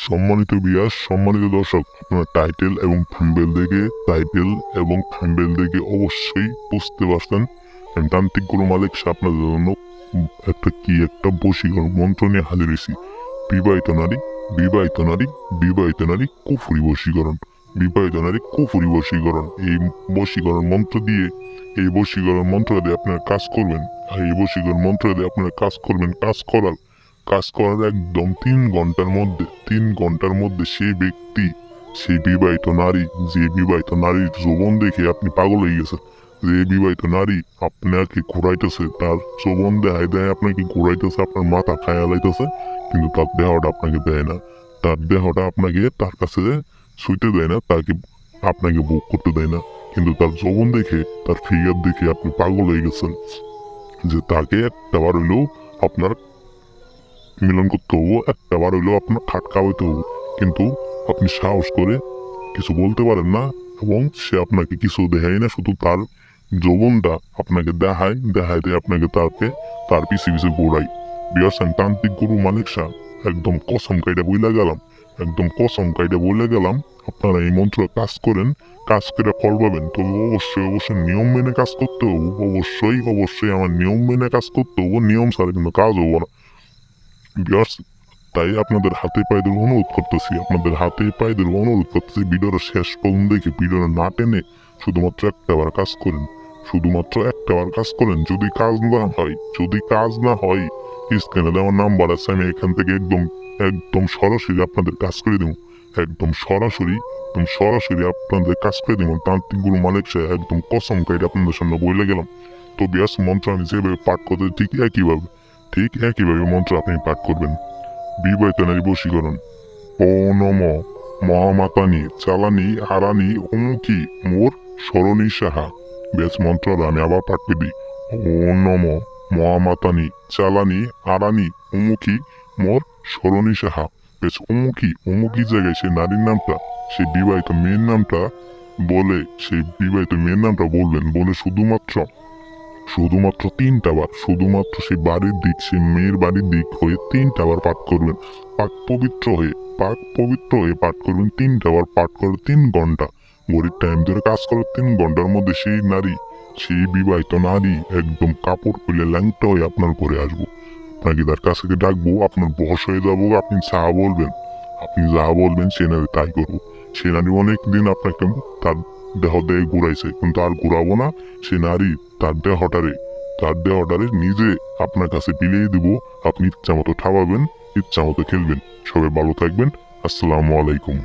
সম্মানিত বিয়াস, সম্মানিত দর্শক, আপনার টাইটেল এবং থাম্বনেল দেখে অবশ্যই বুঝতে পারছেন তান্ত্রিক গুরু মালিক শাহ আপনাদের জন্য একটা বশীকরণ মন্ত্র নিয়ে হাজির হয়েছি। বিবাহিত নারী, বিবাহিত নারী, বিবাহিত নারী কুফরি বশীকরণ, বিবাহিত নারী কুফরি বশীকরণ। এই বশীকরণ মন্ত্র দিয়ে আপনারা কাজ করবেন। আর এই বশীকরণ মন্ত্র দিয়ে আপনারা কাজ করবেন। কাজ করার একদম 3 ঘন্টার মধ্যে সেই বিবাহিত নারী, যে বিবাহিত নারীর যৌবন দেখে আপনি পাগল হয়ে গেছেন, যে বিবাহিত নারী আপনাকে ঘুরাইতেছে, তার যৌবন দেয় আপনাকে ঘুরাইতেছে, আপনার মাথা খায়া লাইতেছে, কিন্তু তার দেহটা আপনাকে দেয় না। তার দেহটা আপনাকে তার কাছে ছুঁইতে দেয় না, আপনাকে ভোগ করতে দেয় না। কিন্তু তার যৌবন দেখে, তার ফিগার দেখে আপনি পাগল হয়ে গেছেন, যে তাকে একটাবার হইলেও আপনার মিলন করতে হবো, একটাবার হইলেও আপনার খাট খাওয়াইতে হবো। কিন্তু আপনি সাহস করে কিছু বলতে পারেন না, এবং সে আপনাকে কিছু দেখায় না, শুধু তার যৌবনটা আপনাকে দেখাইতে আপনাকে তার পিছে পিছে ঘোরাই। বিয়ার্সেন তান্ত্রিক গুরু মালিক শাহ একদম কসম কাইটা বলে গেলাম, আপনারা এই মন্ত্র কাজ করেন, কাজ করে ফল পাবেন। তবে অবশ্যই নিয়ম মেনে কাজ করতে হবো। অবশ্যই আমার নিয়ম মেনে কাজ করতে হবো, নিয়ম ছাড়া কিন্তু কাজ হবো না। বিয়ার্স, তাই আপনাদের হাতে পায়ে ধরে অনুরোধ করতেছি, ভিডিওটা শেষ পর্যন্ত দেখে ভিডিওটা না টেনে শুধুমাত্র একটাবার কাজ করেন। যদি কাজ না হয় স্ক্রিনে দেওয়ার নাম্বার আছে, আমি এখান থেকে একদম সরাসরি আপনাদের কাজ করে দেবো। একদম সরাসরি আপনাদের কাজ করে দেবো। তান্ত্রিক গুরু মালিক শাহ একদম কসম কাইটা আপনাদের সামনে বলে গেলাম। তো বিয়ার্স, মন্ত্র আমি যেভাবে পাঠ করতে ঠিক একইভাবে মন্ত্র আপনি পাঠ করবেন। বিবাহিত নারী বশীকরণ। ও নম মহামাতানি চালানি হারানি অমুকি মোর স্মরণী সাহা। বেশ, মন্ত্রটা আমি আবার পাঠ করে দিই। ও নম মহামাতানি চালানি হারানি অমুকি মোর স্মরণী সাহা। বেশ, অমুকি জায়গায় সেই নারীর নামটা, সেই বিবাহিত মেয়ের নামটা বলবেন। বলে শুধুমাত্র 3টা বার, শুধুমাত্র সেই মেয়ের বাড়ির দিক হয়ে 3টা বার পাঠ করবেন। পাক পবিত্র হয়ে পাঠ করবেন। 3টা বার পাঠ করে 3 ঘন্টা ঘড়ির টাইম ধরে কাজ করে। 3 ঘন্টার মধ্যে সেই বিবাহিত নারী একদম কাপড় খুলে ল্যাংটা হয়ে আপনার ঘরে আসবো। আপনাকে তার কাছে ডাকবো, আপনার বয়স হয়ে যাবো, আপনি যা বলবেন সে নারী তাই করবো। সে নারী অনেকদিন আপনাকে তার দেহ দিয়ে ঘুরাইছে, কিন্তু আর ঘুরাবো না। সে নারী তার দেহটারে নিজে আপনার কাছে বিলিয়ে দিব। আপনি ইচ্ছা মতো ঠাপাবেন, ইচ্ছা মতো খেলবেন। সবাই ভালো থাকবেন। আসসালামু আলাইকুম।